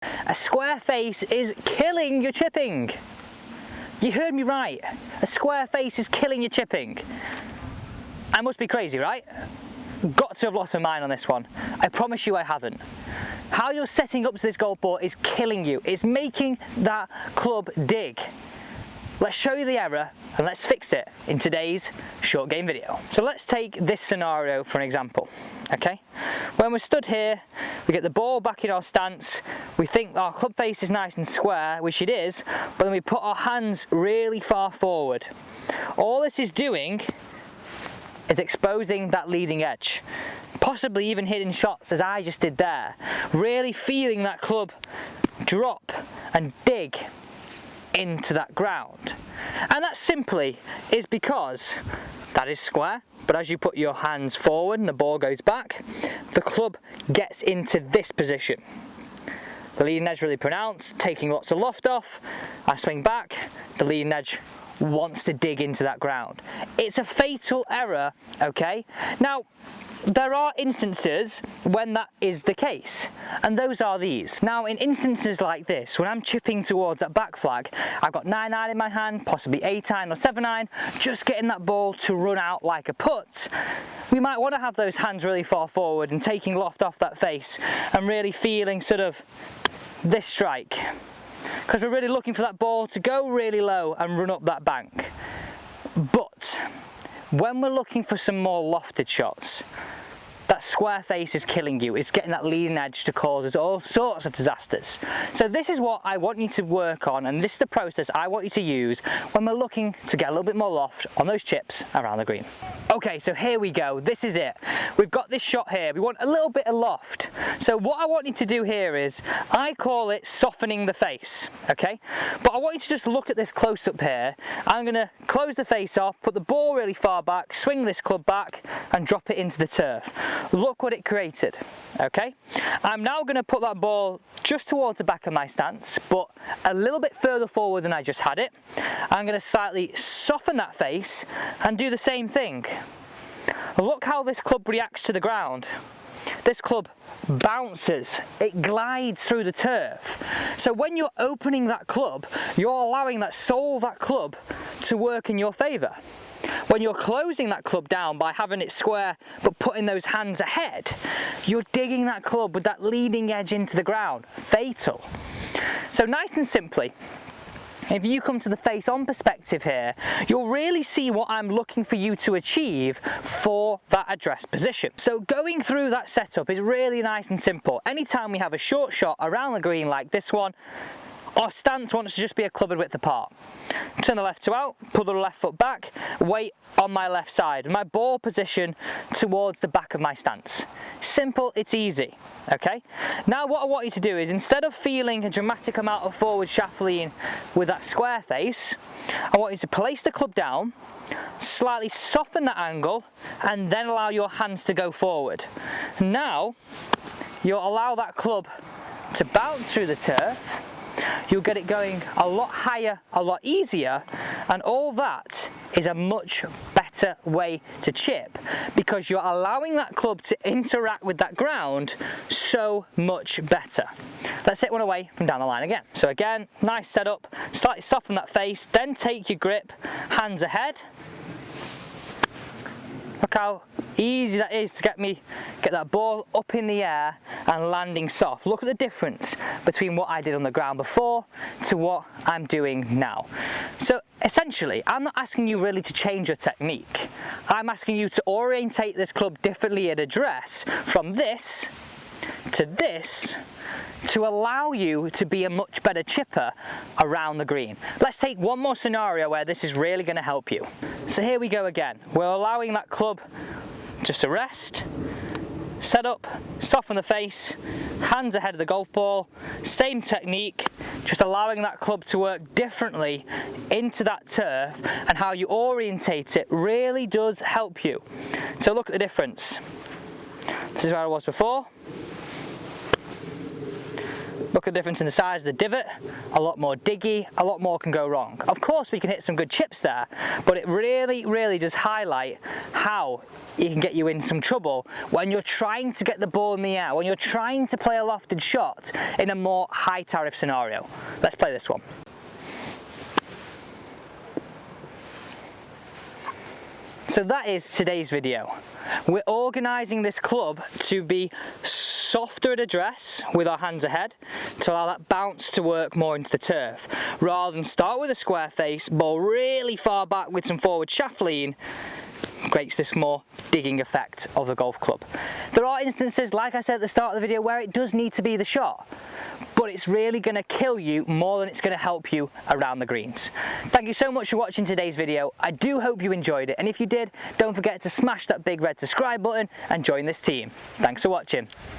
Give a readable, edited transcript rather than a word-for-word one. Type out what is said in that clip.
A square face is killing your chipping. You heard me right. A square face is killing your chipping. I must be crazy, right? Got to have lost my mind on this one. I promise you I haven't. How you're setting up to this golf ball is killing you. It's making that club dig. Let's show you the error and let's fix it in today's short game video. So let's take this scenario for an example, okay? When we're stood here, we get the ball back in our stance, we think our club face is nice and square, which it is, but then we put our hands really far forward. All this is doing is exposing that leading edge, possibly even hitting shots as I just did there, really feeling that club drop and dig into that ground. And that simply is because that is square, but as you put your hands forward and the ball goes back, the club gets into this position. The leading edge really pronounced, taking lots of loft off. I swing back, the leading edge wants to dig into that ground. It's a fatal error, okay? Now, there are instances when that is the case, and those are these. Now, in instances like this, when I'm chipping towards that back flag, I've got 9-iron in my hand, possibly 8-iron or 7-iron, just getting that ball to run out like a putt. We might want to have those hands really far forward and taking loft off that face and really feeling sort of this strike, because we're really looking for that ball to go really low and run up that bank. But when we're looking for some more lofted shots, that square face is killing you. It's getting that leading edge to cause us all sorts of disasters. So this is what I want you to work on, and this is the process I want you to use when we're looking to get a little bit more loft on those chips around the green. Okay, so here we go. This is it. We've got this shot here. We want a little bit of loft. So what I want you to do here is, I call it softening the face, okay? But I want you to just look at this close up here. I'm gonna close the face off, put the ball really far back, swing this club back, and drop it into the turf. Look what it created, okay? I'm now going to put that ball just towards the back of my stance, but a little bit further forward than I just had it. I'm going to slightly soften that face and do the same thing. Look how this club reacts to the ground. This club bounces, it glides through the turf. So when you're opening that club, you're allowing that sole of that club to work in your favour. When you're closing that club down by having it square but putting those hands ahead, you're digging that club with that leading edge into the ground. Fatal. So nice and simply, if you come to the face on perspective here, you'll really see what I'm looking for you to achieve for that address position. So going through that setup is really nice and simple. Anytime we have a short shot around the green like this one, our stance wants to just be a club width apart. Turn the left toe out, pull the left foot back, weight on my left side, my ball position towards the back of my stance. Simple, it's easy, okay? Now what I want you to do is, instead of feeling a dramatic amount of forward shaft lean with that square face, I want you to place the club down, slightly soften that angle, and then allow your hands to go forward. Now, you'll allow that club to bounce through the turf. You'll get it going a lot higher, a lot easier, and all that is a much better way to chip, because you're allowing that club to interact with that ground so much better. Let's hit one away from down the line again. So again, nice setup, slightly soften that face, then take your grip, hands ahead. Look how easy that is to get that ball up in the air and landing soft. Look at the difference between what I did on the ground before to what I'm doing now. So essentially, I'm not asking you really to change your technique. I'm asking you to orientate this club differently at address from this to this, to allow you to be a much better chipper around the green. Let's take one more scenario where this is really going to help you. So here we go again. We're allowing that club just to rest, set up, soften the face, hands ahead of the golf ball, same technique, just allowing that club to work differently into that turf, and how you orientate it really does help you. So look at the difference. This is where I was before. Look at the difference in the size of the divot, a lot more diggy, a lot more can go wrong. Of course we can hit some good chips there, but it really does highlight how it can get you in some trouble when you're trying to get the ball in the air, when you're trying to play a lofted shot in a more high tariff scenario. Let's play this one. So that is today's video. We're organising this club to be softer at address with our hands ahead to allow that bounce to work more into the turf, rather than start with a square face, ball really far back with some forward shaft lean, creates this more digging effect of the golf club. There are instances, like I said at the start of the video, where it does need to be the shot, but it's really going to kill you more than it's going to help you around the greens. Thank you so much for watching today's video. I do hope you enjoyed it, and if you did, don't forget to smash that big red subscribe button and join this team. Thanks for watching.